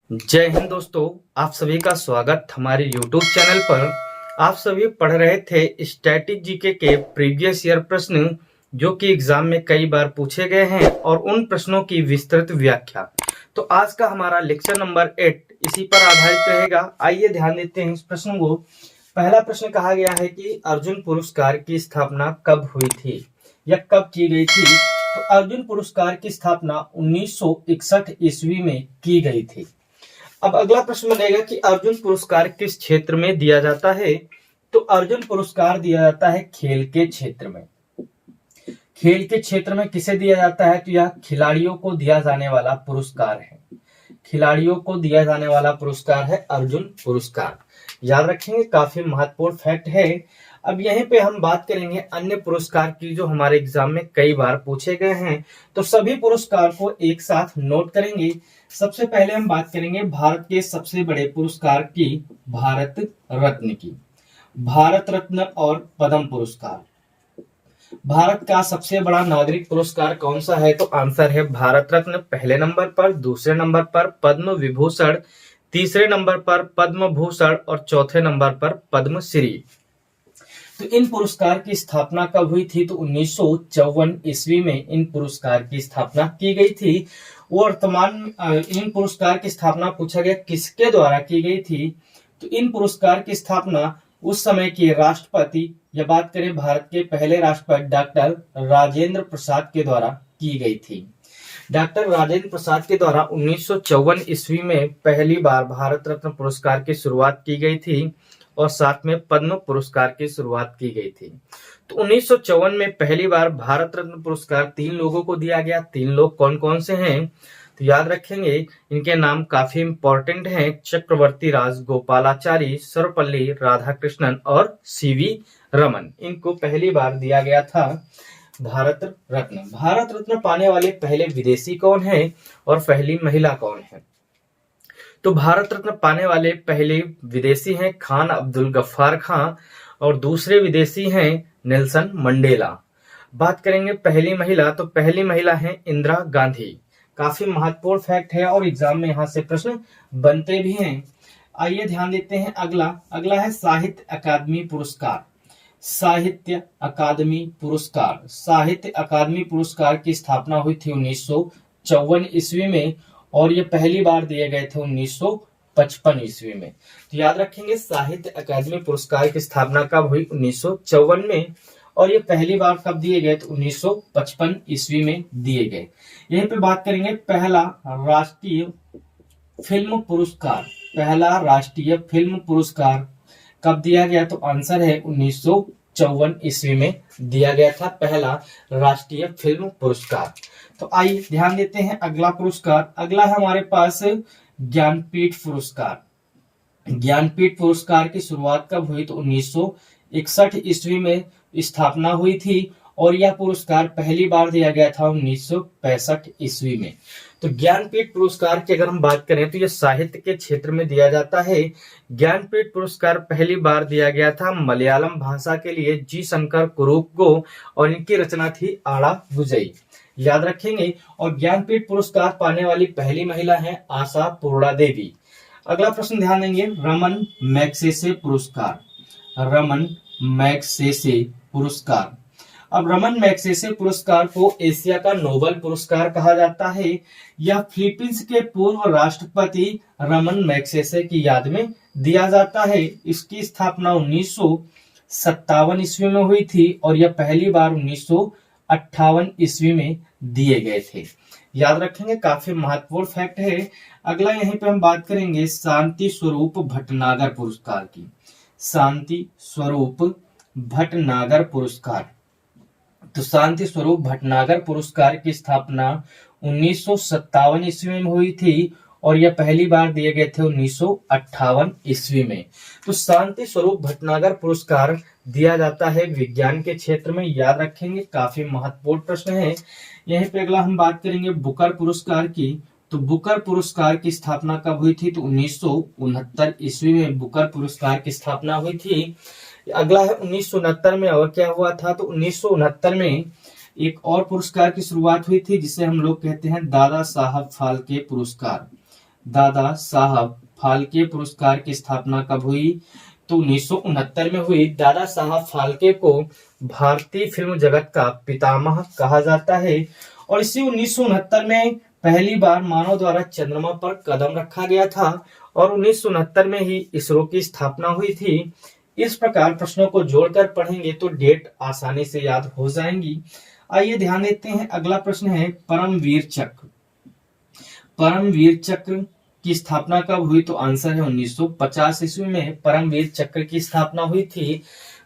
जय हिंद दोस्तों, आप सभी का स्वागत हमारे YouTube चैनल पर। आप सभी पढ़ रहे थे स्टैटिक जीके के प्रीवियस ईयर प्रश्न जो कि एग्जाम में कई बार पूछे गए हैं और उन प्रश्नों की विस्तृत व्याख्या। तो आज का हमारा लेक्चर नंबर 8 इसी पर आधारित रहेगा। आइए ध्यान देते हैं इस प्रश्न को। पहला प्रश्न कहा गया है कि अर्जुन पुरस्कार की स्थापना कब हुई थी या कब की गई थी। तो अर्जुन पुरस्कार की स्थापना 1961 ईस्वी में की गई थी। अब अगला प्रश्न बनेगा कि अर्जुन पुरस्कार किस क्षेत्र में दिया जाता है। तो अर्जुन पुरस्कार दिया जाता है खेल के क्षेत्र में। खेल के क्षेत्र में किसे दिया जाता है? तो यह खिलाड़ियों को दिया जाने वाला पुरस्कार है। खिलाड़ियों को दिया जाने वाला पुरस्कार है अर्जुन पुरस्कार। याद रखेंगे, काफी महत्वपूर्ण फैक्ट है। अब यहीं पे हम बात करेंगे अन्य पुरस्कार की जो हमारे एग्जाम में कई बार पूछे गए हैं। तो सभी पुरस्कार को एक साथ नोट करेंगे। सबसे पहले हम बात करेंगे भारत के सबसे बड़े पुरस्कार की, भारत रत्न की। भारत रत्न और पद्म पुरस्कार। भारत का सबसे बड़ा नागरिक पुरस्कार कौन सा है? तो आंसर है भारत रत्न पहले नंबर पर, दूसरे नंबर पर पद्म विभूषण, तीसरे नंबर पर पद्म भूषण और चौथे नंबर पर पद्मश्री। तो इन पुरस्कार की स्थापना कब हुई थी? तो 1954 ईस्वी में इन पुरस्कार की स्थापना की गई थी। वर्तमान इन पुरस्कार की स्थापना पूछा गया किसके द्वारा की गई थी। तो इन पुरस्कार की स्थापना उस समय के राष्ट्रपति या बात करें भारत के पहले राष्ट्रपति डॉक्टर राजेंद्र प्रसाद के द्वारा की गई थी। डॉक्टर राजेंद्र प्रसाद के द्वारा 1954 ईस्वी में पहली बार भारत रत्न पुरस्कार की शुरुआत की गई थी और साथ में पद्म पुरस्कार की शुरुआत की गई थी। तो 1954 में पहली बार भारत रत्न पुरस्कार 3 लोगों को दिया गया। 3 लोग कौन कौन से हैं? तो याद रखेंगे, इनके नाम काफी इंपॉर्टेंट हैं। चक्रवर्ती राज गोपालाचारी, सर्वपल्ली राधाकृष्णन और सीवी रमन। इनको पहली बार दिया गया था भारत रत्न। भारत रत्न पाने वाले पहले विदेशी कौन है और पहली महिला कौन है? तो भारत रत्न पाने वाले पहले विदेशी हैं खान अब्दुल गफ्फार खान और दूसरे विदेशी हैं नेल्सन मंडेला। बात करेंगे पहली महिला, तो पहली महिला है इंदिरा गांधी। काफी महत्वपूर्ण फैक्ट है और एग्जाम में यहाँ से प्रश्न बनते भी हैं। आइए ध्यान देते हैं अगला है साहित्य अकादमी पुरस्कार। साहित्य अकादमी पुरस्कार। साहित्य अकादमी पुरस्कार की स्थापना हुई थी 1954 ईस्वी में और ये पहली बार दिए गए थे 1955 ईस्वी में। तो याद रखेंगे, साहित्य अकादमी पुरस्कार की स्थापना कब हुई? 1954 में और ये पहली बार कब दिए गए? तो 1955 ईस्वी में दिए गए। यहीं पे बात करेंगे पहला राष्ट्रीय फिल्म पुरस्कार। पहला राष्ट्रीय फिल्म पुरस्कार कब दिया गया? तो आंसर है 1954 ईस्वी में दिया गया था पहला राष्ट्रीय फिल्म पुरस्कार। तो आइए ध्यान देते हैं अगला पुरस्कार। अगला है हमारे पास ज्ञानपीठ पुरस्कार। ज्ञानपीठ पुरस्कार की शुरुआत कब हुई? तो 1961 ईस्वी में स्थापना हुई थी और यह पुरस्कार पहली बार दिया गया था 1965 ईस्वी में। तो ज्ञानपीठ पुरस्कार की अगर हम बात करें तो यह साहित्य के क्षेत्र में दिया जाता है। ज्ञानपीठ पुरस्कार पहली बार दिया गया था मलयालम भाषा के लिए जी शंकर कुरूप को और इनकी रचना थी आड़ा विजयी। याद रखेंगे। और ज्ञानपीठ पुरस्कार पाने वाली पहली महिला है आशा पूर्णा देवी। अगला प्रश्न ध्यान देंगे, रमन मैग्सेसे पुरस्कार। रमन मैग्सेसे पुरस्कार। अब रमन मैग्सेसे पुरस्कार को एशिया का नोबेल पुरस्कार कहा जाता है। यह फिलीपींस के पूर्व राष्ट्रपति रमन मैग्सेसे की याद में दिया जाता है। इसकी स्थापना 1957 ईस्वी में हुई थी और यह पहली बार 1958 ईस्वी में दिए गए थे। याद रखेंगे, काफी महत्वपूर्ण फैक्ट है। अगला यहीं पे हम बात करेंगे शांति स्वरूप भटनागर पुरस्कार की। शांति स्वरूप भटनागर पुरस्कार। तो शांति स्वरूप भटनागर पुरस्कार की स्थापना 1957 ईस्वी में हुई थी और यह पहली बार दिए गए थे 1958 ईस्वी में। तो शांति स्वरूप भटनागर पुरस्कार दिया जाता है विज्ञान के क्षेत्र में। याद रखेंगे, काफी महत्वपूर्ण प्रश्न है। यहीं पे अगला हम बात करेंगे बुकर पुरस्कार की। तो बुकर पुरस्कार की स्थापना कब हुई थी? तो 1969 ईस्वी में बुकर पुरस्कार की स्थापना हुई थी। अगला है 1969 में और क्या हुआ था? तो 1969 में एक और पुरस्कार की शुरुआत हुई थी जिसे हम लोग कहते हैं दादा साहब फाल्के पुरस्कार। दादा साहब फाल्के पुरस्कार की स्थापना कब हुई? तो 1969 में हुई। दादा साहब फाल्के को भारतीय फिल्म जगत का पितामह कहा जाता है और इसी 1969 में पहली बार मानव द्वारा चंद्रमा पर कदम रखा गया था और 1969 में ही इसरो की स्थापना हुई थी। इस प्रकार प्रश्नों को जोड़कर पढ़ेंगे तो डेट आसानी से याद हो जाएंगी। आइए ध्यान देते हैं, अगला प्रश्न है परमवीर चक्र। परमवीर चक्र की स्थापना कब हुई? तो आंसर है 1950 ईस्वी में परमवीर चक्र की स्थापना हुई थी।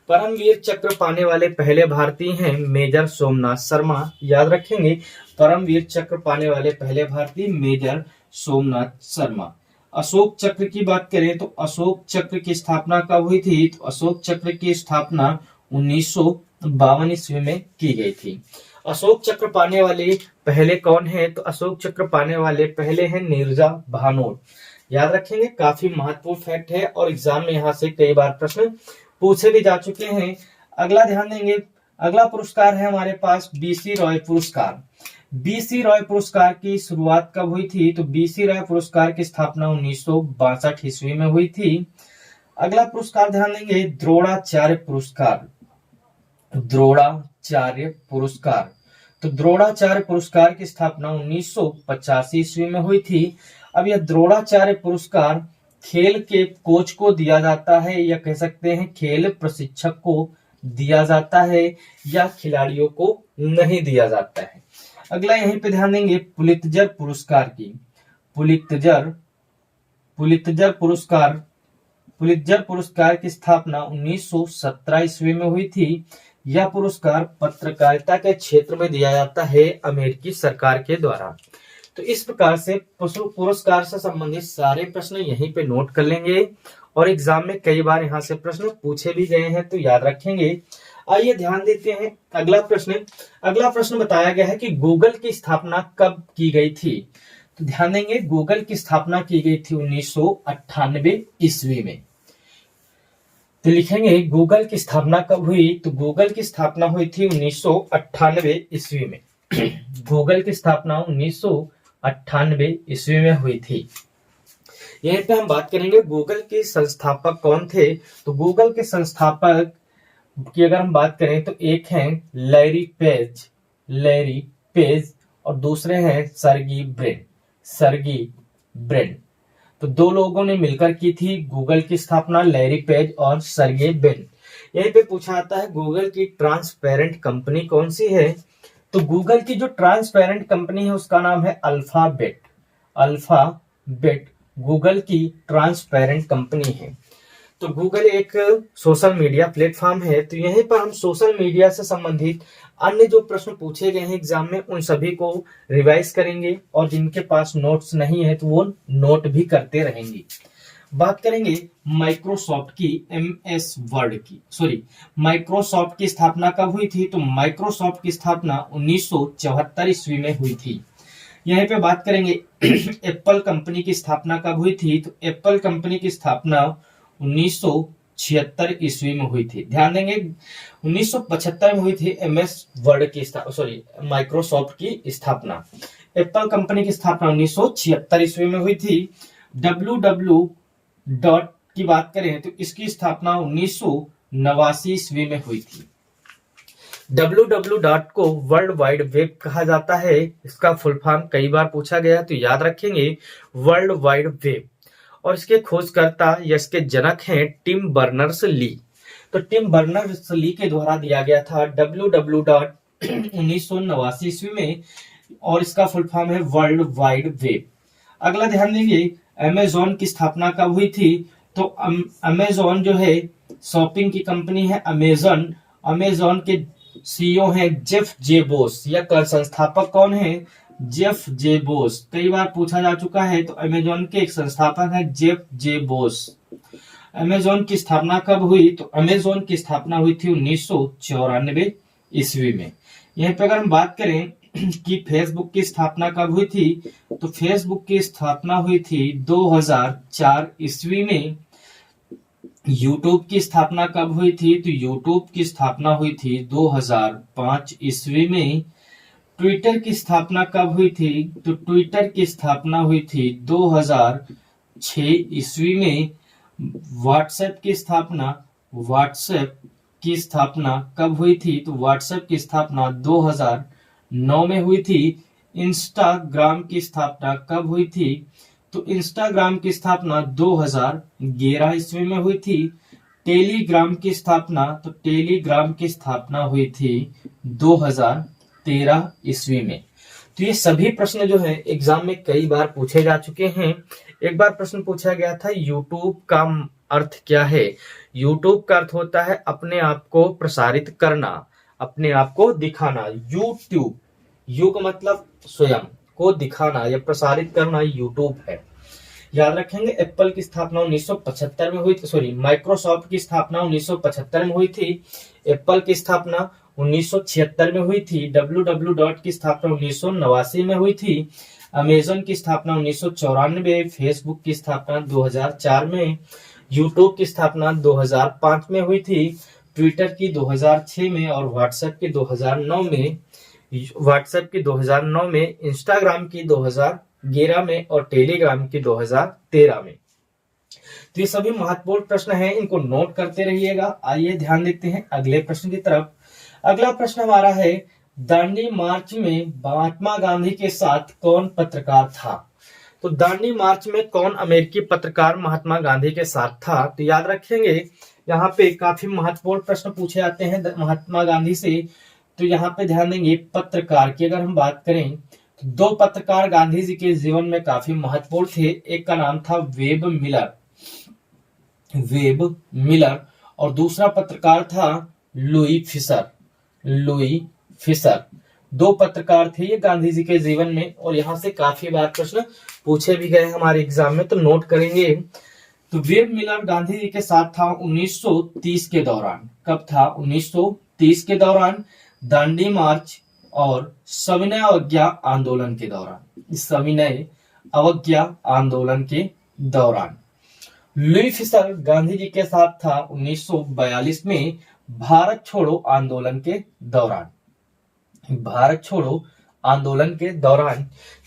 परमवीर चक्र पाने वाले पहले भारतीय हैं मेजर सोमनाथ शर्मा। याद रखेंगे, परमवीर चक्र पाने वाले पहले भारतीय मेजर सोमनाथ शर्मा। अशोक चक्र की बात करें तो अशोक चक्र की स्थापना कब हुई थी? तो अशोक चक्र की स्थापना 1952 ईस्वी में की गई थी। अशोक चक्र पाने वाले पहले कौन है? तो अशोक चक्र पाने वाले पहले हैं नीरजा भानोट। याद रखेंगे, काफी महत्वपूर्ण फैक्ट है और एग्जाम में यहाँ से कई बार प्रश्न पूछे भी जा चुके हैं। अगला ध्यान देंगे, अगला पुरस्कार है हमारे पास बीसी रॉय पुरस्कार। बीसी रॉय पुरस्कार की शुरुआत कब हुई थी? तो बीसी रॉय पुरस्कार की स्थापना 1962 ईस्वी में हुई थी। अगला पुरस्कार ध्यान देंगे द्रोणाचार्य पुरस्कार। द्रोणाचार्य पुरस्कार, तो द्रोणाचार्य पुरस्कार की स्थापना 1985 ईस्वी में हुई थी। अब यह द्रोणाचार्य पुरस्कार खेल के कोच को दिया जाता है या कह सकते हैं खेल प्रशिक्षक को दिया जाता है या खिलाड़ियों को नहीं दिया जाता है। अगला यहीं पे ध्यान देंगे पुलित्जर पुरस्कार की। पुलित्जर पुरस्कार की स्थापना 1917 ईस्वी में हुई थी। यह पुरस्कार पत्रकारिता के क्षेत्र में दिया जाता है अमेरिकी सरकार के द्वारा। तो इस प्रकार से पुरस्कार से संबंधित सारे प्रश्न यहीं पे नोट कर लेंगे और एग्जाम में कई बार यहाँ से प्रश्न पूछे भी गए हैं तो याद रखेंगे। आइए ध्यान देते हैं अगला प्रश्न बताया गया है कि गूगल की स्थापना कब की गई थी? तो ध्यान देंगे, गूगल की स्थापना की गई थी 1998 ईस्वी में। तो लिखेंगे गूगल की स्थापना कब हुई? तो गूगल की स्थापना हुई थी 1998 ईस्वी में। गूगल की स्थापना 1998 ईस्वी में हुई थी। यहीं पे हम बात करेंगे गूगल के संस्थापक कौन थे। तो गूगल के संस्थापक की अगर हम बात करें तो एक हैं लैरी पेज और दूसरे हैं सर्गी ब्रिन। तो दो लोगों ने मिलकर की थी गूगल की स्थापना, लैरी पेज और सर्गे ब्रिन। यहीं पे पूछा आता है गूगल की ट्रांसपेरेंट कंपनी कौन सी है? तो गूगल की जो ट्रांसपेरेंट कंपनी है उसका नाम है अल्फाबेट गूगल की ट्रांसपेरेंट कंपनी है। तो गूगल एक सोशल मीडिया प्लेटफॉर्म है। तो यहीं पर हम सोशल मीडिया से संबंधित अन्य जो प्रश्न पूछे गए हैं एग्जाम में उन सभी को रिवाइज करेंगे और जिनके पास नोट्स नहीं है तो वो नोट भी करते रहेंगे। बात करेंगे माइक्रोसॉफ्ट की स्थापना कब हुई थी? तो माइक्रोसॉफ्ट की स्थापना 1974 ईस्वी में हुई थी। यहीं पे बात करेंगे एप्पल कंपनी की स्थापना कब हुई थी? तो एप्पल कंपनी की स्थापना 1976 ईस्वी में हुई थी। ध्यान देंगे 1975 में हुई थी माइक्रोसॉफ्ट की स्थापना। एप्पल कंपनी की स्थापना 1976 ईस्वी में हुई थी। www की बात करें तो इसकी स्थापना 1989 ईस्वी में हुई थी। www को वर्ल्ड वाइड वेब कहा जाता है। इसका फुल फॉर्म कई बार पूछा गया तो याद रखेंगे वर्ल्ड वाइड वेब। और इसके खोजकर्ता या इसके जनक हैं टिम बर्नर्स-ली। तो टिम बर्नर्स-ली के द्वारा दिया गया था www 1989 ईस्वी में और इसका फुल फॉर्म है वर्ल्ड वाइड वेब। अगला ध्यान देंगे अमेजॉन की स्थापना कब हुई थी? तो अमेजॉन जो है शॉपिंग की कंपनी है अमेजॉन के सीईओ हैं जेफ जेबोस या संस्थापक कौन है? जेफ जेबोस। कई बार पूछा जा चुका है तो अमेजॉन के एक संस्थापक है जेफ जेबोस। अमेजॉन की स्थापना कब हुई? तो अमेजॉन की स्थापना हुई थी 1994 ईस्वी में। यहीं पर अगर हम बात करें कि फेसबुक की स्थापना कब हुई थी? तो फेसबुक की स्थापना हुई थी 2004 ईस्वी में। यूट्यूब की स्थापना कब हुई थी? तो यूट्यूब की स्थापना हुई थी 2005 ईस्वी में। ट्विटर की स्थापना कब हुई थी? तो ट्विटर की स्थापना हुई थी 2006 ईस्वी में। व्हाट्सएप की स्थापना कब हुई थी? तो व्हाट्सएप की स्थापना 2009 में हुई थी। इंस्टाग्राम की स्थापना कब हुई थी? तो इंस्टाग्राम की स्थापना 2011 ईस्वी में हुई थी। टेलीग्राम की स्थापना हुई थी 2013 ईस्वी में। तो ये सभी प्रश्न जो है एग्जाम में कई बार पूछे जा चुके हैं। एक बार प्रश्न पूछा गया था यूट्यूब का अर्थ क्या है? यूट्यूब का अर्थ होता है अपने आप को प्रसारित करना, अपने आप को दिखाना। यूट्यूब, यू का मतलब स्वयं को दिखाना या प्रसारित करना यूट्यूब है। याद रखेंगे एप्पल की स्थापना 1975 में हुई थी, सॉरी माइक्रोसॉफ्ट की स्थापना 1975 में हुई थी। एप्पल की स्थापना 1976 में हुई थी। www की स्थापना 1989 में हुई थी। अमेजन की स्थापना 1994, फेसबुक की स्थापना 2004 में, यूट्यूब की स्थापना 2005 में हुई थी, ट्विटर की 2006 में और व्हाट्सएप की 2009 में, इंस्टाग्राम की 2011 में और टेलीग्राम की 2013 में। तो ये सभी महत्वपूर्ण प्रश्न हैं, इनको नोट करते रहिएगा। आइए ध्यान देते हैं अगले प्रश्न की तरफ। अगला प्रश्न हमारा है दांडी मार्च में महात्मा गांधी के साथ कौन पत्रकार था? तो दांडी मार्च में कौन अमेरिकी पत्रकार महात्मा गांधी के साथ था? तो याद रखेंगे यहाँ पे काफी महत्वपूर्ण प्रश्न पूछे जाते हैं महात्मा गांधी से। तो यहाँ पे ध्यान देंगे पत्रकार की अगर हम बात करें तो दो पत्रकार गांधी जी के जीवन में काफी महत्वपूर्ण थे। एक का नाम था वेब मिलर और दूसरा पत्रकार था लुई फिशर। दो पत्रकार थे ये गांधी जी के जीवन में और यहाँ से काफी बार प्रश्न पूछे भी गए हमारे एग्जाम में, तो नोट करेंगे। तो वेब मिलर गांधी जी के साथ था 1930 के दौरान। कब था? 1930 के दौरान, दांडी मार्च और सविनय अवज्ञा आंदोलन के दौरान। लुई फिशर गांधी जी के साथ था 1942 में भारत छोड़ो आंदोलन के दौरान।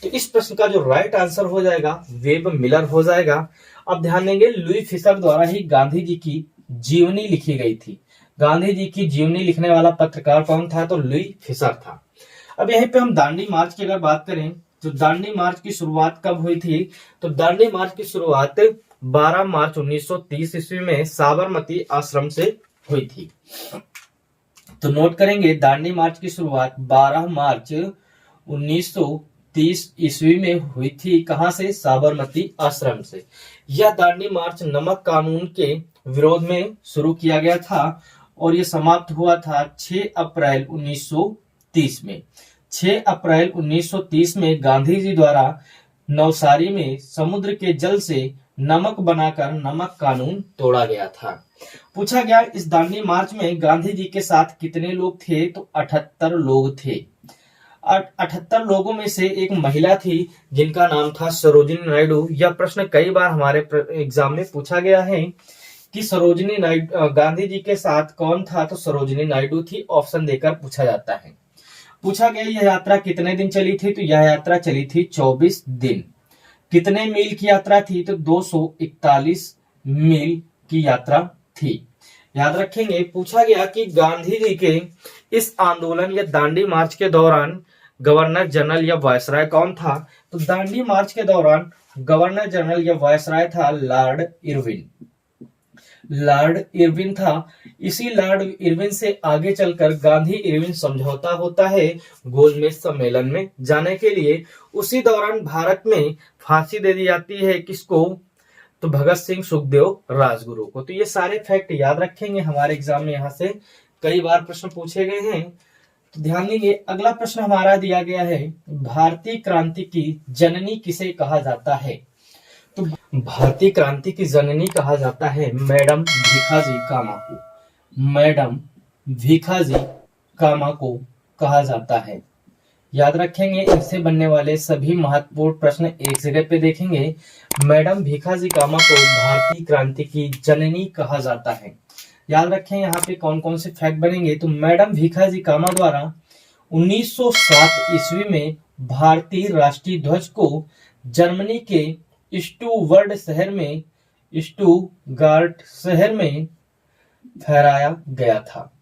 तो इस प्रश्न का जो राइट आंसर हो जाएगा वेब मिलर हो जाएगा। अब ध्यान देंगे लुई फिशर द्वारा ही गांधी जी की जीवनी लिखी गई थी। गांधी जी की जीवनी लिखने वाला पत्रकार कौन था? तो लुई फिशर था। अब यहीं पे हम दांडी मार्च की अगर बात करें तो दांडी मार्च की शुरुआत कब हुई थी? तो दांडी मार्च की शुरुआत 12 मार्च 1930 ईस्वी में साबरमती आश्रम से हुई थी। तो नोट करेंगे दांडी मार्च की शुरुआत 12 मार्च 1930 ईस्वी में हुई थी। कहां से? साबरमती आश्रम से। यह दांडी मार्च नमक कानून के विरोध में शुरू किया गया था और यह समाप्त हुआ था 6 अप्रैल 1930 में। 6 अप्रैल 1930 में गांधी जी द्वारा नवसारी में समुद्र के जल से नमक बनाकर नमक कानून तोड़ा गया था। पूछा गया इस दांडी मार्च में गांधी जी के साथ कितने लोग थे? तो 78 लोग थे। 78 लोगों में से एक महिला थी जिनका नाम था सरोजिनी नायडू। यह प्रश्न कई बार हमारे एग्जाम में पूछा गया है कि सरोजिनी नायडू गांधी जी के साथ कौन था? तो सरोजिनी नायडू थी। ऑप्शन देकर पूछा जाता है। पूछा गया यह यात्रा कितने दिन चली थी? तो यह यात्रा चली थी 24 दिन। कितने मील की यात्रा थी? तो 241 मील की यात्रा थी। याद रखेंगे पूछा गया कि गांधी जी के इस आंदोलन या दांडी मार्च के दौरान गवर्नर जनरल या वायसराय कौन था? तो दांडी मार्च के दौरान गवर्नर जनरल या वायसराय था लॉर्ड इरविन था। इसी लॉर्ड इरविन से आगे चलकर गांधी इरविन समझौता होता है गोलमेज सम्मेलन में जाने के लिए। उसी दौरान भारत में फांसी दे दी जाती है किसको? तो भगत सिंह, सुखदेव, राजगुरु को। तो ये सारे फैक्ट याद रखेंगे, हमारे एग्जाम में यहाँ से कई बार प्रश्न पूछे गए हैं। तो ध्यान देंगे अगला प्रश्न हमारा दिया गया है भारतीय क्रांति की जननी किसे कहा जाता है? तो भारतीय क्रांति की जननी कहा जाता है मैडम भीखाजी कामा को कहा जाता है। याद रखेंगे इनसे बनने वाले सभी महत्वपूर्ण प्रश्न एक जगह पे देखेंगे। मैडम भीखाजी कामा को भारतीय क्रांति की जननी कहा जाता है। याद रखें यहाँ पे कौन कौन से फैक्ट बनेंगे। तो मैडम भीखाजी कामा द्वारा 1907 ईस्वी में भारतीय राष्ट्रीय ध्वज को जर्मनी के स्टुटगार्ट शहर में फहराया गया था।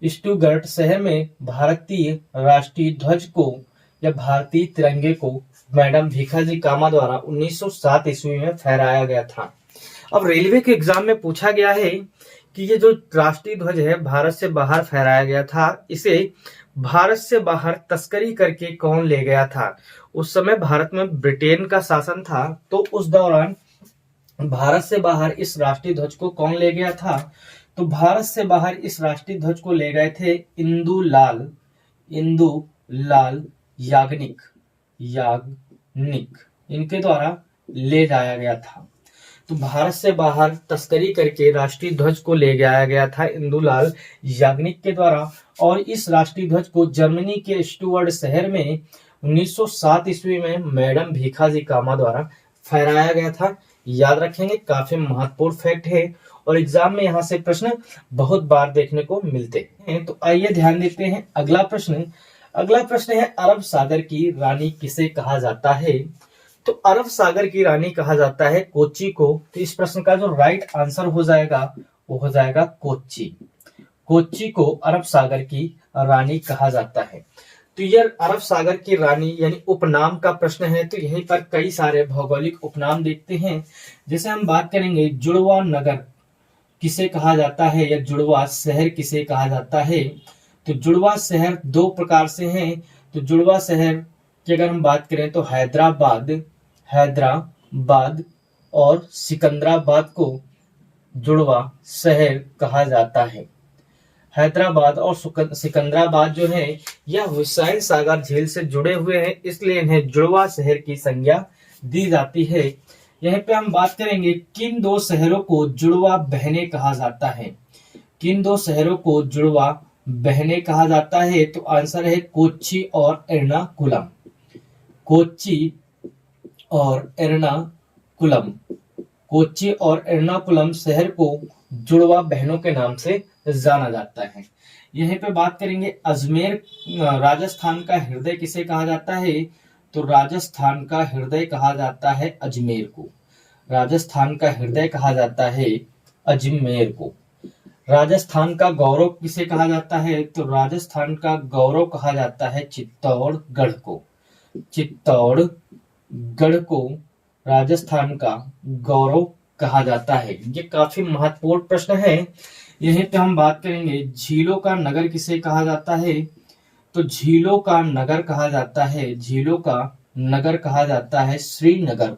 स्टुटगार्ट शहर में भारतीय राष्ट्रीय ध्वज को या भारतीय तिरंगे को मैडम भीखाजी कामा द्वारा 1907 ईस्वी में फहराया गया था। अब रेलवे के एग्जाम में पूछा गया है कि ये जो राष्ट्रीय ध्वज है भारत से बाहर फहराया गया था, इसे भारत से बाहर तस्करी करके कौन ले गया था। उस समय भारत में ब्रिटेन का शासन था, तो उस दौरान भारत से बाहर इस राष्ट्रीय ध्वज को कौन ले गया था। तो भारत से बाहर इस राष्ट्रीय ध्वज को ले गए थे इंदुलाल याग्निक इनके द्वारा ले जाया गया था। तो भारत से बाहर तस्करी करके राष्ट्रीय ध्वज को ले जाया गया था इंदुलाल याग्निक के द्वारा, और इस राष्ट्रीय ध्वज को जर्मनी के स्टुअर्ट शहर में 1907 ईस्वी में मैडम भीखाजी कामा द्वारा फहराया गया था। याद रखेंगे, काफी महत्वपूर्ण फैक्ट है और एग्जाम में यहाँ से प्रश्न बहुत बार देखने को मिलते हैं। तो आइए ध्यान देते हैं अगला प्रश्न है अरब सागर की रानी किसे कहा जाता है। तो अरब सागर की रानी कहा जाता है कोच्चि को। तो इस प्रश्न का जो राइट आंसर हो जाएगा वो हो जाएगा कोच्चि को अरब सागर की रानी कहा जाता है। तो यह अरब सागर की रानी यानी उपनाम का प्रश्न है। तो यहीं पर कई सारे भौगोलिक उपनाम देखते हैं। जैसे हम बात करेंगे जुड़वा नगर किसे कहा जाता है या जुड़वा शहर किसे कहा जाता है। तो जुड़वा शहर दो प्रकार से हैं। तो जुड़वा शहर की अगर हम बात करें तो हैदराबाद और सिकंदराबाद को जुड़वा शहर कहा जाता है। हैदराबाद और सिकंदराबाद जो है यह हुसैन सागर झील से जुड़े हुए हैं, इसलिए इन्हें जुड़वा शहर की संज्ञा दी जाती है। यहीं पे हम बात करेंगे किन दो शहरों को जुड़वा बहने कहा जाता है। किन दो शहरों को जुड़वा बहने कहा जाता है। तो आंसर है कोच्चि और एर्नाकुलम। कोच्चि और एर्नाकुलम शहर को जुड़वा बहनों के नाम से जाना जाता है। यहीं पे बात करेंगे अजमेर राजस्थान का हृदय किसे कहा जाता है। तो राजस्थान का हृदय कहा जाता है अजमेर को। राजस्थान का हृदय कहा जाता है अजमेर को। राजस्थान का गौरव किसे कहा जाता है। तो राजस्थान का गौरव कहा जाता है चित्तौड़गढ़ को राजस्थान का गौरव कहा जाता है। ये काफी महत्वपूर्ण प्रश्न है। यहीं पे हम बात करेंगे झीलों का नगर किसे कहा जाता है। तो झीलों का नगर कहा जाता है श्रीनगर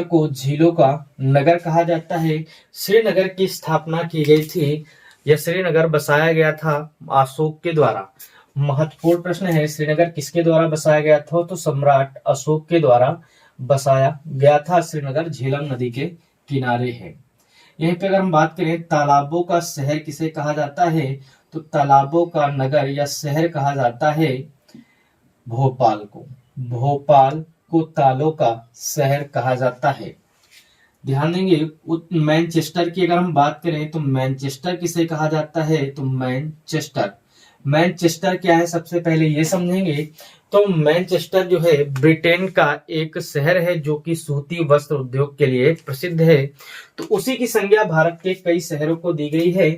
को झीलों का नगर कहा जाता है। श्रीनगर की स्थापना की गई थी या श्रीनगर बसाया गया था अशोक के द्वारा। महत्वपूर्ण प्रश्न है, श्रीनगर किसके द्वारा बसाया गया था। तो सम्राट अशोक के द्वारा बसाया गया था। श्रीनगर झेलम नदी के किनारे है। यहीं पे अगर हम बात करें तालाबों का शहर किसे कहा जाता है। तो तालाबों का नगर या शहर कहा जाता है भोपाल को तालों का शहर कहा जाता है। ध्यान देंगे मैनचेस्टर की अगर हम बात करें तो मैनचेस्टर किसे कहा जाता है। तो मैनचेस्टर क्या है सबसे पहले ये समझेंगे। तो मैनचेस्टर जो है ब्रिटेन का एक शहर है जो कि सूती वस्त्र उद्योग के लिए प्रसिद्ध है। तो उसी की संज्ञा भारत के कई शहरों को दी गई है।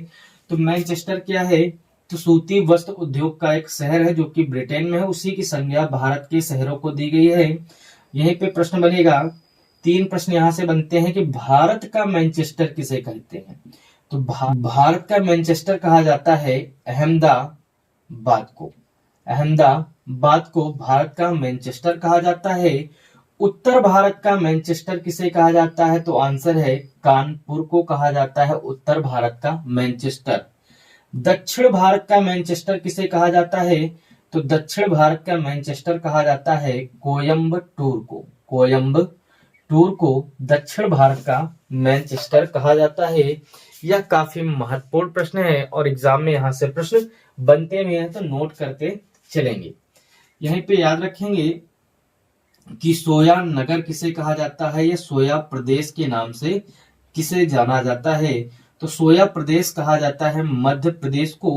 तो मैनचेस्टर क्या है। तो सूती वस्त्र उद्योग का एक शहर है जो कि ब्रिटेन में है, उसी की संज्ञा भारत के शहरों को दी गई है। यहीं पे प्रश्न बनेगा, 3 प्रश्न यहाँ से बनते हैं कि भारत का मैनचेस्टर किसे कहते हैं। तो भारत का मैनचेस्टर कहा जाता है अहमदाबाद को भारत का मैनचेस्टर कहा जाता है। उत्तर भारत का मैनचेस्टर किसे कहा जाता है। तो आंसर है कानपुर को कहा जाता है उत्तर भारत का मैनचेस्टर। दक्षिण भारत का मैनचेस्टर किसे कहा जाता है। तो दक्षिण भारत का मैनचेस्टर कहा जाता है कोयम्बटूर को दक्षिण भारत का मैनचेस्टर कहा जाता है। यह काफी महत्वपूर्ण प्रश्न है और एग्जाम में यहाँ से प्रश्न बनते भी हैं, तो नोट करते चलेंगे। यहीं पे याद रखेंगे कि सोया नगर किसे कहा जाता है या सोया प्रदेश के नाम से किसे जाना जाता है। तो सोया प्रदेश कहा जाता है मध्य प्रदेश को।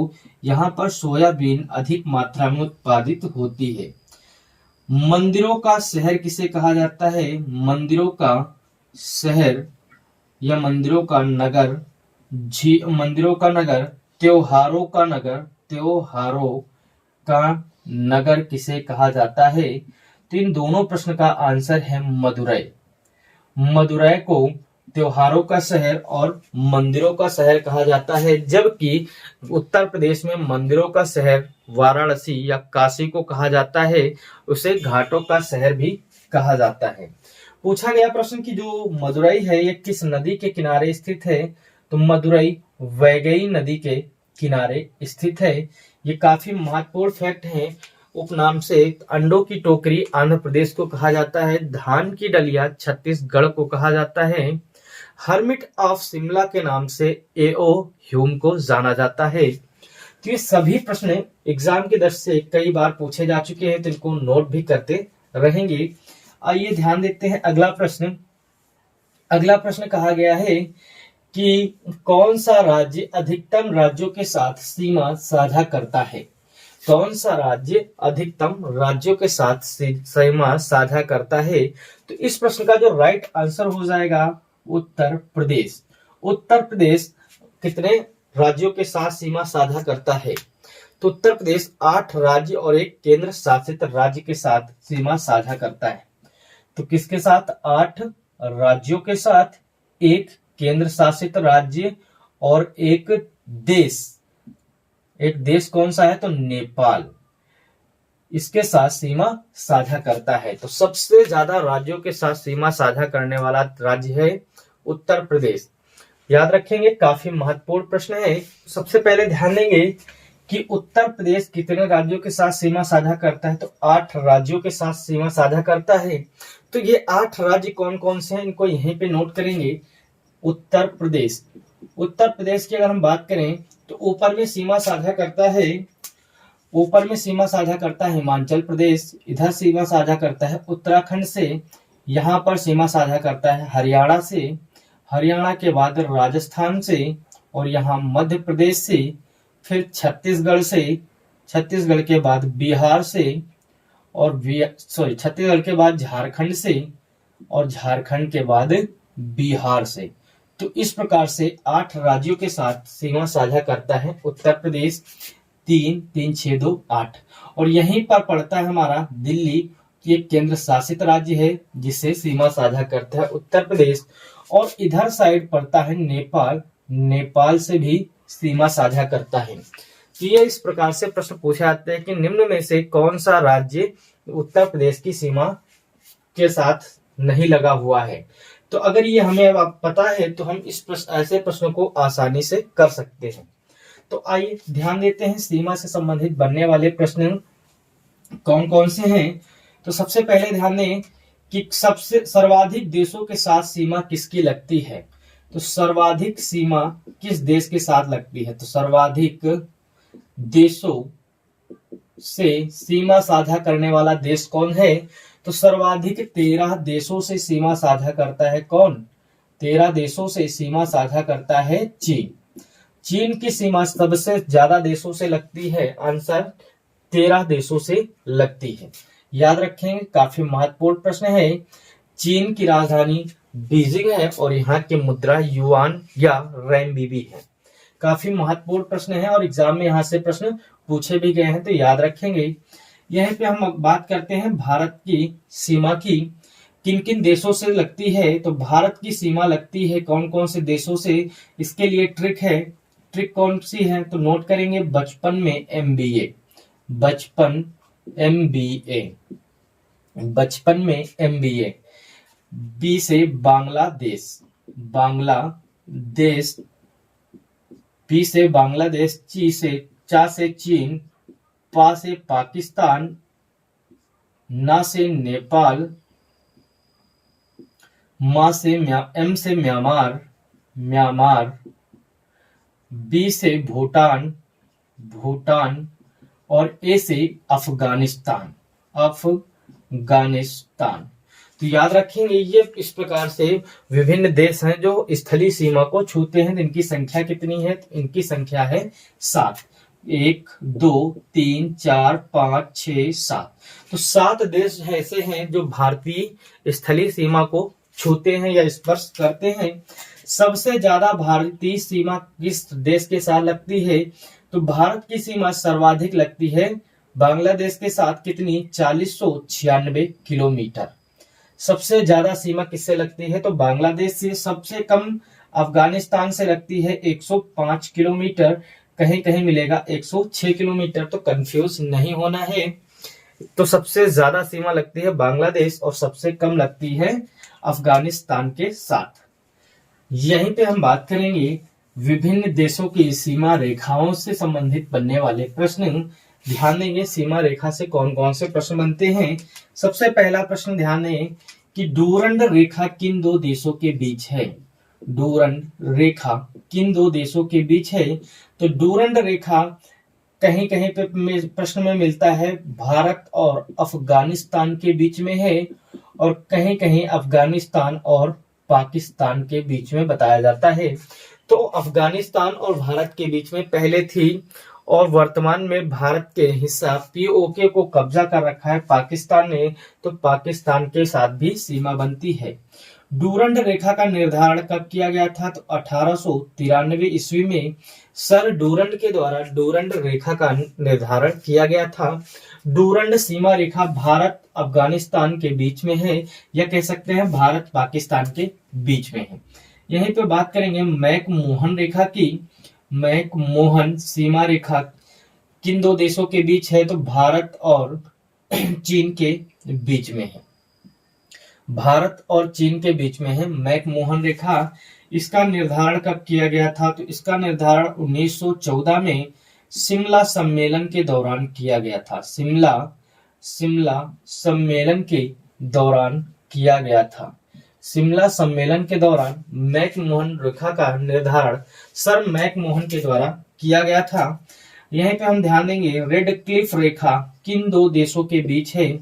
यहाँ पर सोयाबीन अधिक मात्रा में उत्पादित होती है। मंदिरों का शहर किसे कहा जाता है? मंदिरों का शहर या मंदिरों का नगर, मंदिरों का नगर, त्योहारों का नगर, त्योहारों का नगर किसे कहा जाता है? तो इन दोनों प्रश्न का आंसर है मदुरै। मदुरै को त्योहारों का शहर और मंदिरों का शहर कहा जाता है, जबकि उत्तर प्रदेश में मंदिरों का शहर वाराणसी या काशी को कहा जाता है, उसे घाटों का शहर भी कहा जाता है। पूछा गया प्रश्न कि जो मदुरै है ये किस नदी के किनारे स्थित है? तो मदुरै वैगई नदी के किनारे स्थित है। ये काफी महत्वपूर्ण फैक्ट है। उपनाम से अंडों की टोकरी आंध्र प्रदेश को कहा जाता है, धान की डलिया छत्तीसगढ़ को कहा जाता है, हर्मिट ऑफ शिमला के नाम से एओ ह्यूम को जाना जाता है। तो ये सभी प्रश्न एग्जाम की दृष्टि से कई बार पूछे जा चुके हैं, तो इनको नोट भी करते रहेंगे। आइए ध्यान देते हैं अगला प्रश्न। अगला प्रश्न कहा गया है कि कौन सा राज्य अधिकतम राज्यों के साथ सीमा साझा करता है? कौन सा राज्य अधिकतम राज्यों के साथ सीमा साझा करता है? तो इस प्रश्न का जो राइट आंसर हो जाएगा उत्तर प्रदेश। उत्तर प्रदेश कितने राज्यों के साथ सीमा साझा करता है? तो उत्तर प्रदेश 8 राज्य और एक केंद्र शासित राज्य के साथ सीमा साझा करता है। तो किसके साथ? 8 राज्यों के साथ, एक केंद्र शासित राज्य और एक देश। एक देश कौन सा है? तो नेपाल, इसके साथ सीमा साझा करता है। तो सबसे ज्यादा राज्यों के साथ सीमा साझा करने वाला राज्य है उत्तर प्रदेश। याद रखेंगे, काफी महत्वपूर्ण प्रश्न है। सबसे पहले ध्यान देंगे कि उत्तर प्रदेश कितने राज्यों के साथ सीमा साझा करता है? तो 8 राज्यों के साथ सीमा साझा करता है। तो ये 8 राज्य कौन कौन से हैं, इनको यहीं पे नोट करेंगे। उत्तर प्रदेश, उत्तर प्रदेश की अगर हम बात करें तो ऊपर में सीमा साझा करता है, ऊपर में सीमा साझा करता है हिमाचल प्रदेश, इधर सीमा साझा करता है उत्तराखंड से, यहाँ पर सीमा साझा करता है हरियाणा से, हरियाणा के बाद राजस्थान से, और यहाँ मध्य प्रदेश से, फिर छत्तीसगढ़ से, छत्तीसगढ़ के बाद बिहार से, और छत्तीसगढ़ के बाद झारखंड से, और झारखंड के बाद बिहार से। तो इस प्रकार से 8 राज्यों के साथ सीमा साझा करता है उत्तर प्रदेश। 3 3 6 2 8। और यहीं पर पड़ता है हमारा दिल्ली, की एक केंद्र शासित राज्य है जिससे सीमा साझा करता है उत्तर प्रदेश। और इधर साइड पड़ता है नेपाल, नेपाल से भी सीमा साझा करता है। तो ये इस प्रकार से प्रश्न पूछे जाते हैं कि निम्न में से कौन सा राज्य उत्तर प्रदेश की सीमा के साथ नहीं लगा हुआ है। तो अगर ये हमें अब पता है तो हम इस ऐसे प्रश्नों को आसानी से कर सकते हैं। तो आइए ध्यान देते हैं सीमा से संबंधित बनने वाले प्रश्न कौन कौन से हैं। तो सबसे पहले ध्यान दें कि सबसे सर्वाधिक देशों के साथ सीमा किसकी लगती है। तो सर्वाधिक सीमा किस देश के साथ लगती है? तो सर्वाधिक देशों से सीमा साझा करने वाला देश कौन है? तो सर्वाधिक 13 देशों से सीमा साझा करता है कौन? 13 देशों से सीमा साझा करता है चीन। चीन की सीमा सबसे ज्यादा देशों से लगती है, आंसर 13 देशों से लगती है। याद रखें, काफी महत्वपूर्ण प्रश्न है। चीन की राजधानी बीजिंग है और यहाँ की मुद्रा युआन या रेमबीबी है। काफी महत्वपूर्ण प्रश्न है और एग्जाम में यहाँ से प्रश्न पूछे भी गए हैं, तो याद रखेंगे। यहीं पे हम बात करते हैं भारत की सीमा की, किन किन देशों से लगती है। तो भारत की सीमा लगती है कौन कौन से देशों से, इसके लिए ट्रिक है। ट्रिक कौन सी है? तो नोट करेंगे, बचपन में MBA, बचपन MBA, बचपन में MBA। बी से बांग्लादेश, बांग्लादेश, बी से बांग्लादेश, चा से चीन, पा से पाकिस्तान, ना से नेपाल, एम से म्यांमार, म्यांमार, बी से भूटान, भूटान, और ए से अफगानिस्तान, अफगानिस्तान। तो याद रखेंगे ये इस प्रकार से विभिन्न देश हैं जो स्थलीय सीमा को छूते हैं। इनकी संख्या कितनी है? इनकी संख्या है 7। 1 2 3 4 5 6 7। तो 7 देश ऐसे हैं जो भारतीय स्थलीय सीमा को छूते हैं या स्पर्श करते हैं। सबसे ज्यादा भारतीय सीमा किस देश के साथ लगती है? तो भारत की सीमा सर्वाधिक लगती है बांग्लादेश के साथ। कितनी? 4096 किलोमीटर। सबसे ज्यादा सीमा किससे लगती है? तो बांग्लादेश से। सबसे कम अफगानिस्तान से लगती है 105 किलोमीटर। कहीं कहीं मिलेगा 106 किलोमीटर, तो कंफ्यूज नहीं होना है। तो सबसे ज्यादा सीमा लगती है बांग्लादेश और सबसे कम लगती है अफगानिस्तान के साथ। यहीं पे हम बात करेंगे विभिन्न देशों की सीमा रेखाओं से संबंधित बनने वाले प्रश्न। ध्यान देंगे सीमा रेखा से कौन कौन से प्रश्न बनते हैं। सबसे पहला प्रश्न ध्यान दें कि डूरंड रेखा किन दो देशों के बीच है? डूरंड रेखा किन दो देशों के बीच है? तो डूरंड रेखा कहीं कहीं पे प्रश्न में मिलता है भारत और अफगानिस्तान के बीच में है, और कहीं कहीं अफगानिस्तान और पाकिस्तान के बीच में बताया जाता है। तो अफगानिस्तान और भारत के बीच में पहले थी, और वर्तमान में भारत के हिस्सा पीओके को कब्जा कर रखा है पाकिस्तान ने, तो पाकिस्तान के साथ भी सीमा बनती है। डूरंड रेखा का निर्धारण कब किया गया था? तो 1893 ईस्वी में सर डूरंड के द्वारा डूरंड रेखा का निर्धारण किया गया था। डूरंड सीमा रेखा भारत अफगानिस्तान के बीच में है, या कह सकते हैं भारत पाकिस्तान के बीच में है। यहीं पे बात करेंगे मैक-मोहन रेखा की। मैक-मोहन सीमा रेखा किन दो देशों के बीच है? तो भारत और चीन के बीच में है। भारत और चीन के बीच में है मैक-मोहन रेखा। इसका निर्धारण कब किया गया था? तो इसका निर्धारण 1914 में शिमला सम्मेलन के दौरान किया गया था। शिमला सम्मेलन के दौरान किया गया था। शिमला सम्मेलन के दौरान मैक-मोहन रेखा का निर्धारण सर मैक-मोहन के द्वारा किया गया था। यहीं पे हम ध्यान देंगे रेड क्लिफ रेखा किन दो देशों के बीच है?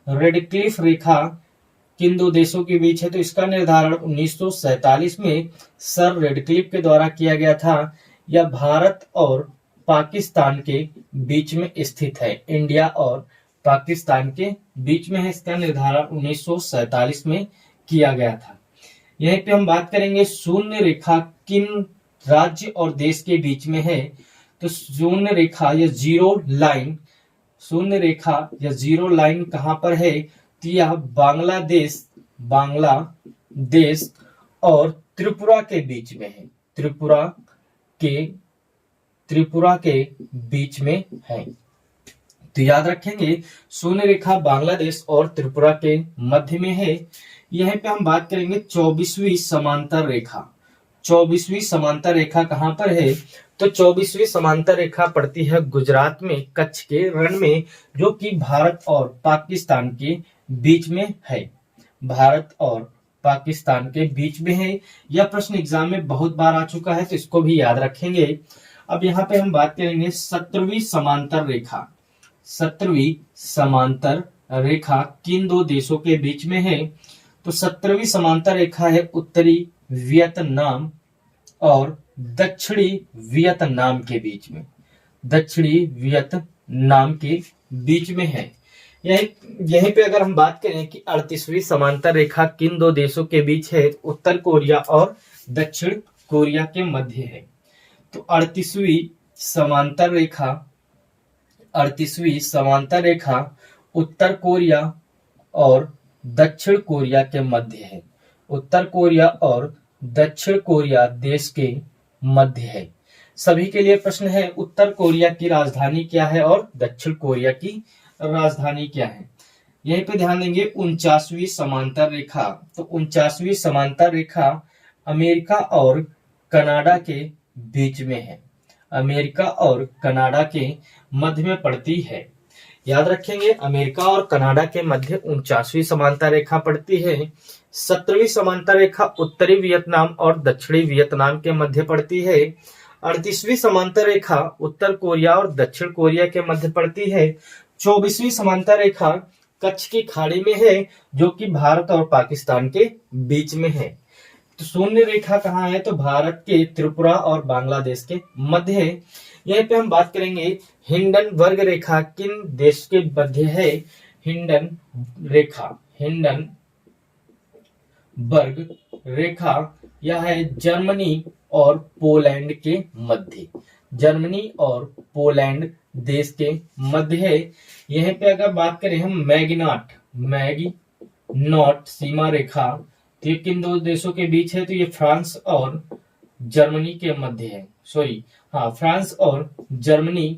रेड क्लिफ रेखा किन दो देशों के बीच है? तो इसका निर्धारण 1947 में सर रेडक्लिफ के द्वारा किया गया था। यह भारत और पाकिस्तान के बीच में स्थित है। इंडिया और पाकिस्तान के बीच में है। इसका निर्धारण 1947 में किया गया था। यहीं पे हम बात करेंगे शून्य रेखा किन राज्य और देश के बीच में है? तो शून्य रेखा या जीरो लाइन, शून्य रेखा या जीरो लाइन कहां पर है? तो यह बांग्लादेश और त्रिपुरा के बीच में है। त्रिपुरा के बीच में है। तो याद रखेंगे शून्य रेखा बांग्लादेश और त्रिपुरा के मध्य में है। यहीं पे हम बात करेंगे 24वीं समांतर रेखा। 24वीं समांतर रेखा कहां पर है? तो 24वीं समांतर रेखा पड़ती है गुजरात में कच्छ के रण में, जो कि भारत और पाकिस्तान के बीच में है। भारत और पाकिस्तान के बीच में है। यह प्रश्न एग्जाम में बहुत बार आ चुका है, तो इसको भी याद रखेंगे। अब यहाँ पे हम बात करेंगे 17वीं समांतर रेखा। 17वीं समांतर रेखा किन दो देशों के बीच में है? तो 17वीं समांतर रेखा है उत्तरी वियतनाम और दक्षिणी वियतनाम के बीच में। दक्षिणी वियतनाम के बीच में है। यहीं पे अगर हम बात करें कि 38वीं समांतर रेखा किन दो देशों के बीच है? उत्तर कोरिया और दक्षिण कोरिया के मध्य है। तो 38वीं समांतर रेखा उत्तर कोरिया और दक्षिण कोरिया के मध्य है। उत्तर कोरिया और दक्षिण कोरिया देश के मध्य है। सभी के लिए प्रश्न है, उत्तर कोरिया की राजधानी क्या है और दक्षिण कोरिया की राजधानी क्या है? यहीं पे ध्यान देंगे 49वीं समांतर रेखा। तो 49वीं समांतर रेखा अमेरिका और कनाडा के बीच में है। अमेरिका और कनाडा के मध्य में पड़ती है। याद रखेंगे अमेरिका और कनाडा के मध्य 49वीं समांतर रेखा पड़ती है। 17वीं समांतर रेखा उत्तरी वियतनाम और दक्षिणी वियतनाम के मध्य पड़ती है। 38वीं समांतर रेखा उत्तर कोरिया और दक्षिण कोरिया के मध्य पड़ती है। 24वीं समांतर रेखा कच्छ की खाड़ी में है, जो कि भारत और पाकिस्तान के बीच में है। तो शून्य रेखा कहाँ है? तो भारत के त्रिपुरा और बांग्लादेश के मध्य है। यहीं पे हम बात करेंगे हिंडनबर्ग रेखा किन देश के मध्य है? हिंडनबर्ग रेखा यह है जर्मनी और पोलैंड के मध्य। जर्मनी और पोलैंड देश के मध्य है। यहीं पे अगर बात करें हम मैगिनॉट सीमा रेखा, तो ये किन दो देशों के बीच है? तो ये फ्रांस और जर्मनी के मध्य है। फ्रांस और जर्मनी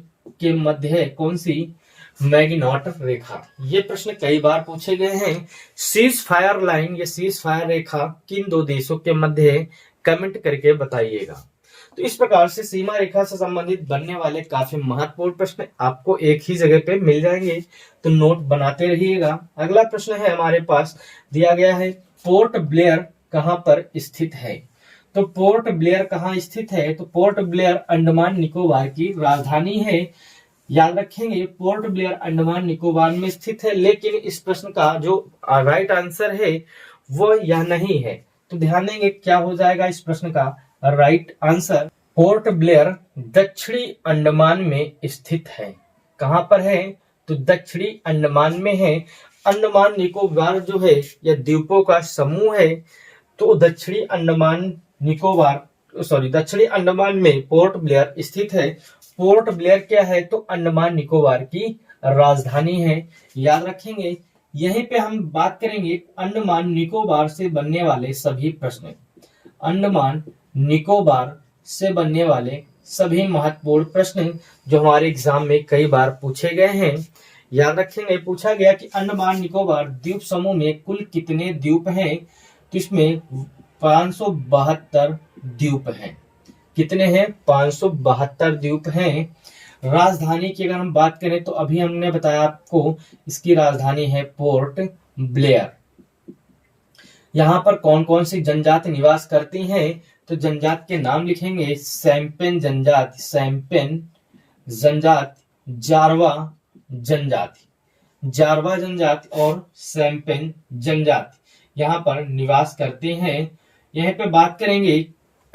के मध्य है कौन सी? मैगिनॉट रेखा। ये प्रश्न कई बार पूछे गए हैं। सीज फायर लाइन, ये सीज फायर रेखा किन दो देशों के मध्य है? कमेंट करके बताइएगा। तो इस प्रकार से सीमा रेखा से संबंधित बनने वाले काफी महत्वपूर्ण प्रश्न आपको एक ही जगह पे मिल जाएंगे, तो नोट बनाते रहिएगा। अगला प्रश्न है हमारे पास दिया गया है, पोर्ट ब्लेयर कहां पर स्थित है? तो पोर्ट ब्लेयर कहां स्थित है? तो पोर्ट ब्लेयर अंडमान निकोबार की राजधानी है। याद रखेंगे पोर्ट ब्लेयर अंडमान निकोबार में स्थित है, लेकिन इस प्रश्न का जो राइट आंसर है वो यह नहीं है। तो ध्यान देंगे क्या हो जाएगा इस प्रश्न का राइट आंसर। पोर्ट ब्लेयर दक्षिणी अंडमान में स्थित है। कहां पर है? तो दक्षिणी अंडमान में है। अंडमान निकोबार जो है यह द्वीपों का समूह है। तो दक्षिणी अंडमान में पोर्ट ब्लेयर स्थित है। पोर्ट ब्लेयर क्या है? तो अंडमान निकोबार की राजधानी है। याद रखेंगे। यहीं पे हम बात करेंगे अंडमान निकोबार से बनने वाले सभी प्रश्न, अंडमान निकोबार से बनने वाले सभी महत्वपूर्ण प्रश्न जो हमारे एग्जाम में कई बार पूछे गए हैं। याद रखेंगे पूछा गया कि अंडमान निकोबार द्वीप समूह में कुल कितने द्वीप हैं? तो इसमें 572 द्वीप हैं। कितने हैं? 572 द्वीप हैं। राजधानी की अगर हम बात करें तो अभी हमने बताया आपको इसकी राजधानी है पोर्ट ब्लेयर। यहाँ पर कौन कौन सी जनजाति निवास करती हैं? तो जनजाति के नाम लिखेंगे, सैम्पेन जनजाति, जारवा जनजाति और सैम्पेन जनजाति यहाँ पर निवास करते हैं। यहाँ पे बात करेंगे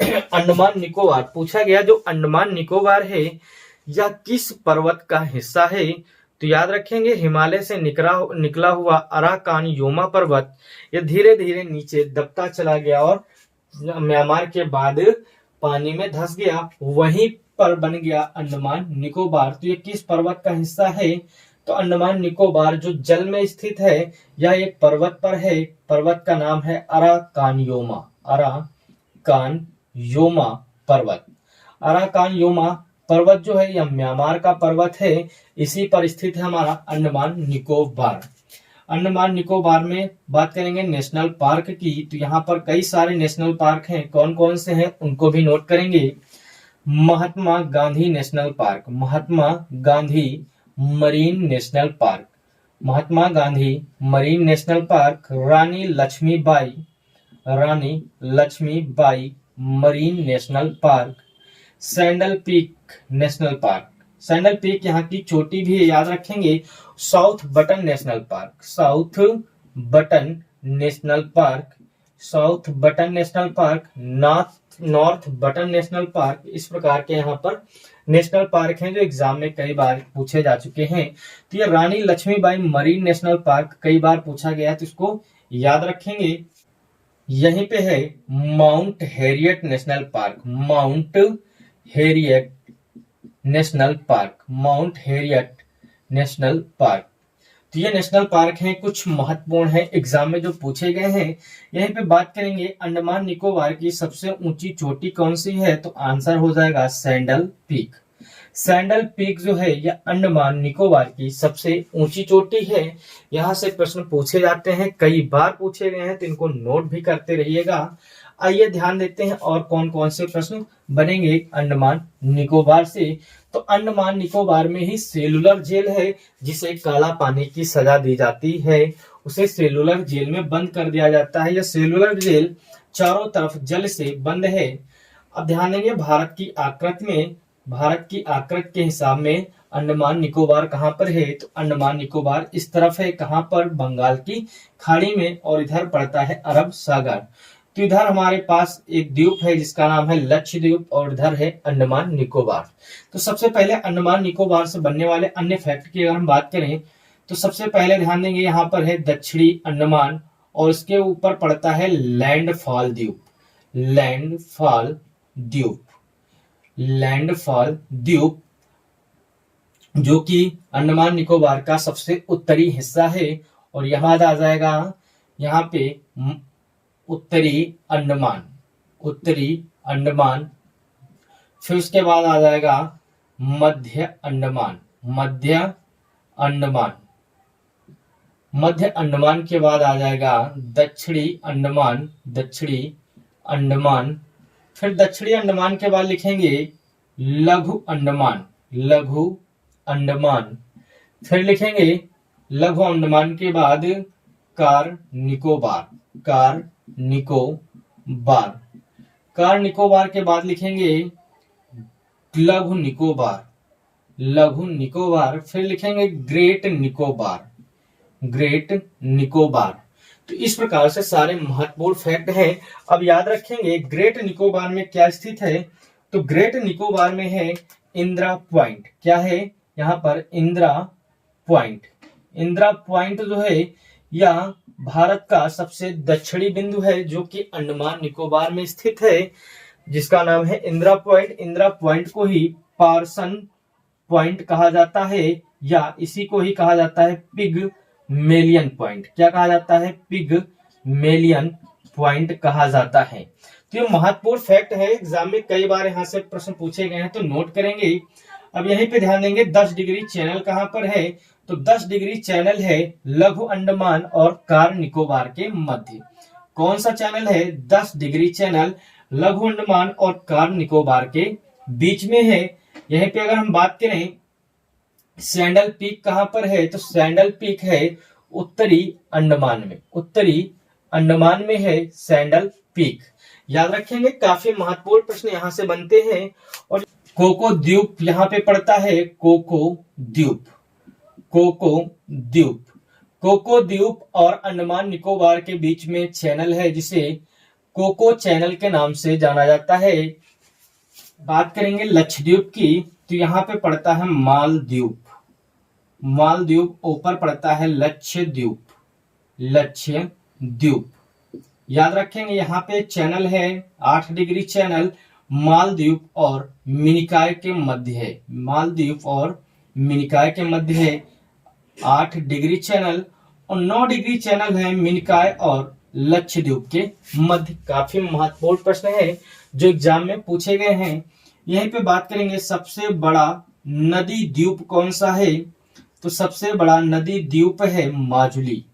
अंडमान निकोबार। पूछा गया जो अंडमान निकोबार है यह किस पर्वत का हिस्सा है? तो याद रखेंगे हिमालय से निकला हुआ अराकान योमा पर्वत यह धीरे धीरे नीचे दबता चला गया और म्यांमार के बाद पानी में धंस गया, वहीं पर बन गया अंडमान निकोबार। तो ये किस पर्वत का हिस्सा है? तो अंडमान निकोबार जो जल में स्थित है यह एक पर्वत पर है। पर्वत का नाम है अराकान योमा पर्वत। अराकान योमा पर्वत जो है यह म्यांमार का पर्वत है। इसी पर स्थित है हमारा अंडमान निकोबार। अंडमान निकोबार में बात करेंगे नेशनल पार्क की, तो यहाँ पर कई सारे नेशनल पार्क हैं। कौन कौन से हैं उनको भी नोट करेंगे। Mahatma Gandhi National Park, Mahatma Gandhi Marine National Park, Mahatma Gandhi Marine National Park, Rani Lakshmibai Marine National Park, Saddle Peak National Park. Saddle Peak यहाँ की चोटी भी याद रखेंगे। South Button National Park, South Button National Park, North Button National Park. इस प्रकार के यहाँ पर नेशनल पार्क हैं जो एग्जाम में कई बार पूछे जा चुके हैं। तो ये रानी लक्ष्मीबाई मरीन नेशनल पार्क कई बार पूछा गया, तो इसको याद रखेंगे। यहीं पे है mount Harriet national park, mount Harriet national park. तो ये नेशनल पार्क हैं, कुछ महत्वपूर्ण है एग्जाम में जो पूछे गए हैं। यहीं पे बात करेंगे अंडमान निकोबार की सबसे ऊंची चोटी कौन सी है? तो आंसर हो जाएगा सैंडल पीक। सैंडल पीक जो है यह अंडमान निकोबार की सबसे ऊंची चोटी है। यहाँ से प्रश्न पूछे जाते हैं, कई बार पूछे गए हैं, तो इनको नोट भी करते रहिएगा। आइए ध्यान देते हैं और कौन कौन से प्रश्न बनेंगे अंडमान निकोबार से। तो अंडमान निकोबार में ही सेलुलर जेल है, जिसे काला पानी की सजा दी जाती है, उसे सेलुलर जेल में बंद कर दिया जाता है। यह सेलुलर जेल चारों तरफ जल से बंद है। अब ध्यान देंगे भारत की आकृति में भारत की आकृति के हिसाब में अंडमान निकोबार कहाँ पर है? तो अंडमान निकोबार इस तरफ है, कहाँ पर? बंगाल की खाड़ी में, और इधर पड़ता है अरब सागर। तो इधर हमारे पास एक द्वीप है जिसका नाम है लक्षद्वीप, और इधर है अंडमान निकोबार। तो सबसे पहले अंडमान निकोबार से बनने वाले अन्य फैक्ट की अगर हम बात करें तो सबसे पहले ध्यान देंगे यहाँ पर है दक्षिणी अंडमान, और इसके ऊपर पड़ता है लैंडफॉल द्वीप। लैंडफॉल द्वीप, लैंडफॉल द्वीप जो कि अंडमान निकोबार का सबसे उत्तरी हिस्सा है। और यहाँ आ जाएगा यहाँ पे उत्तरी अंडमान, उत्तरी अंडमान। फिर उसके बाद आ जाएगा मध्य अंडमान, मध्य अंडमान। मध्य अंडमान के बाद आ जाएगा दक्षिणी अंडमान, दक्षिणी अंडमान। फिर दक्षिणी अंडमान के बाद लिखेंगे लघु अंडमान, लघु अंडमान। फिर लिखेंगे लघु अंडमान के बाद car Nicobar, car Nicobar. Car Nicobar के बाद लिखेंगे लघु निकोबार, लघु निकोबार। फिर लिखेंगे ग्रेट निकोबार, ग्रेट निकोबार। तो इस प्रकार से सारे महत्वपूर्ण फैक्ट हैं। अब याद रखेंगे ग्रेट निकोबार में क्या स्थित है? तो ग्रेट निकोबार में है इंदिरा पॉइंट। क्या है यहाँ पर? इंदिरा पॉइंट। इंदिरा पॉइंट जो है यह भारत का सबसे दक्षिणी बिंदु है जो कि अंडमान निकोबार में स्थित है, जिसका नाम है इंदिरा पॉइंट। इंदिरा पॉइंट को ही पार्सन पॉइंट कहा जाता है, या इसी को ही कहा जाता है पिगमेलियन पॉइंट। क्या कहा जाता है? पिगमेलियन पॉइंट कहा जाता है। तो ये महत्वपूर्ण फैक्ट है, एग्जाम में कई बार यहाँ से प्रश्न पूछे गए हैं, तो नोट करेंगे। अब यहीं पे ध्यान देंगे 10 डिग्री चैनल कहाँ पर है? तो 10 डिग्री चैनल है लघु अंडमान और कार निकोबार के मध्य। कौन सा चैनल है? 10 डिग्री चैनल लघु अंडमान और कार निकोबार के बीच में है। यहीं पे अगर हम बात करें सैंडल पीक कहां पर है? तो सैंडल पीक है उत्तरी अंडमान में, उत्तरी अंडमान में है सैंडल पीक। याद रखेंगे, काफी महत्वपूर्ण प्रश्न यहां से बनते हैं। और कोको द्वीप यहाँ पे पड़ता है, कोको द्वीप, कोको द्वीप। कोको द्वीप और अंडमान निकोबार के बीच में चैनल है जिसे कोको चैनल के नाम से जाना जाता है। बात करेंगे लक्षद्वीप की, तो यहाँ पे पड़ता है मालदीव, मालदीव। ऊपर पड़ता है लक्षद्वीप, लक्षद्वीप। याद रखेंगे यहाँ पे चैनल है 8 डिग्री चैनल मालदीव और मिनिकॉय के मध्य है, मालदीव और मिनिकॉय के मध्य है 8 डिग्री चैनल। और 9 डिग्री चैनल है मिनिकॉय और लक्षद्वीप के मध्य। काफी महत्वपूर्ण प्रश्न है जो एग्जाम में पूछे गए हैं। यहीं पे बात करेंगे सबसे बड़ा नदी द्वीप कौन सा है? तो सबसे बड़ा नदी द्वीप है माजुली।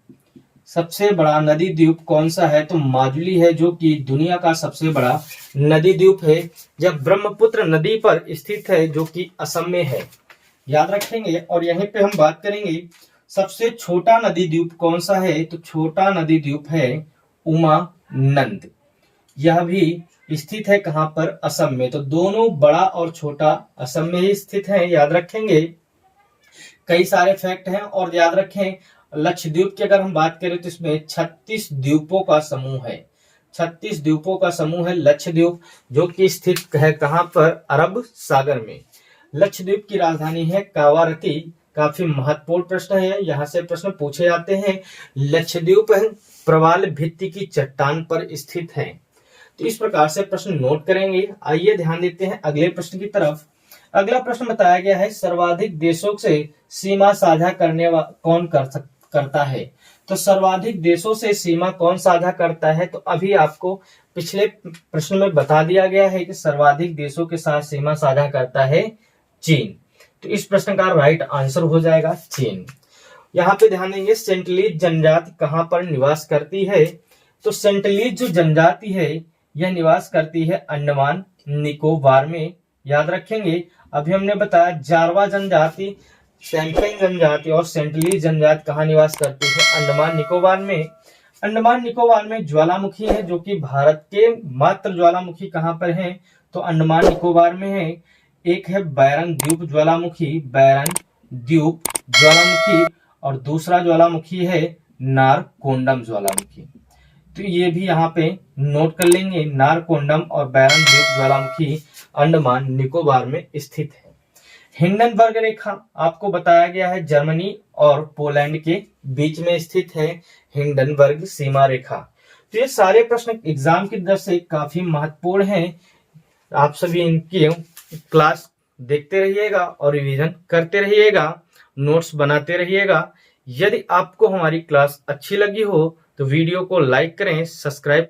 सबसे बड़ा नदी द्वीप कौन सा है? तो माजुली है, जो कि दुनिया का सबसे बड़ा नदी द्वीप है। यह ब्रह्मपुत्र नदी पर स्थित है जो कि असम में है। याद रखेंगे। और यहीं पे हम बात करेंगे सबसे छोटा नदी द्वीप कौन सा है? तो छोटा नदी द्वीप है उमानंद। यह भी स्थित है कहां पर? असम में। तो दोनों बड़ा और छोटा असम में ही स्थित है। याद रखेंगे, कई सारे फैक्ट हैं। और याद रखें लक्षद्वीप की अगर हम बात करें तो इसमें 36 द्वीपों का समूह है, 36 द्वीपों का समूह है लक्षद्वीप, जो कि स्थित है कहां पर? अरब सागर में। लक्षद्वीप की राजधानी है कावारती। काफी महत्वपूर्ण प्रश्न है, यहाँ से प्रश्न पूछे जाते हैं। लक्षद्वीप प्रवाल भित्ति की चट्टान पर स्थित है। तो इस प्रकार से प्रश्न नोट करेंगे। आइए ध्यान देते हैं अगले प्रश्न की तरफ। अगला प्रश्न बताया गया है सर्वाधिक देशों से सीमा साझा करने कौन करता है? तो सर्वाधिक देशों से सीमा कौन साझा करता है? तो अभी आपको पिछले प्रश्न में बता दिया गया है कि सर्वाधिक देशों के साथ सीमा साझा करता है चीन। तो इस प्रश्न का राइट आंसर हो जाएगा चीन। यहाँ पे ध्यान देंगे सेंटलीज जनजाति कहां पर निवास करती है? तो सेंटलीज जो जनजाति है यह निवास करती है अंडमान निकोबार में। याद रखेंगे, अभी हमने बताया जारवा जनजाति, सैम्पलिंग जनजाति और सेंटलीज जनजाति कहाँ निवास करती है? अंडमान निकोबार में। अंडमान निकोबार में ज्वालामुखी है, जो कि भारत के मात्र ज्वालामुखी कहाँ पर है? तो अंडमान निकोबार में है। एक है बैरन द्वीप ज्वालामुखी, बैरन द्वीप ज्वालामुखी, और दूसरा ज्वालामुखी है नारकोंडम ज्वालामुखी। तो ये भी यहाँ पे नोट कर लेंगे, नारकोंडम और बैरन द्वीप ज्वालामुखी अंडमान निकोबार में स्थित है। हिंडनबर्ग रेखा आपको बताया गया है जर्मनी और पोलैंड के बीच में स्थित है हिंडनबर्ग सीमा रेखा। तो ये सारे प्रश्न एग्जाम की दृष्टि से काफी महत्वपूर्ण हैं। आप सभी इनकी क्लास देखते रहिएगा और रिवीजन करते रहिएगा, नोट्स बनाते रहिएगा। यदि आपको हमारी क्लास अच्छी लगी हो तो वीडियो को लाइक करें, सब्सक्राइब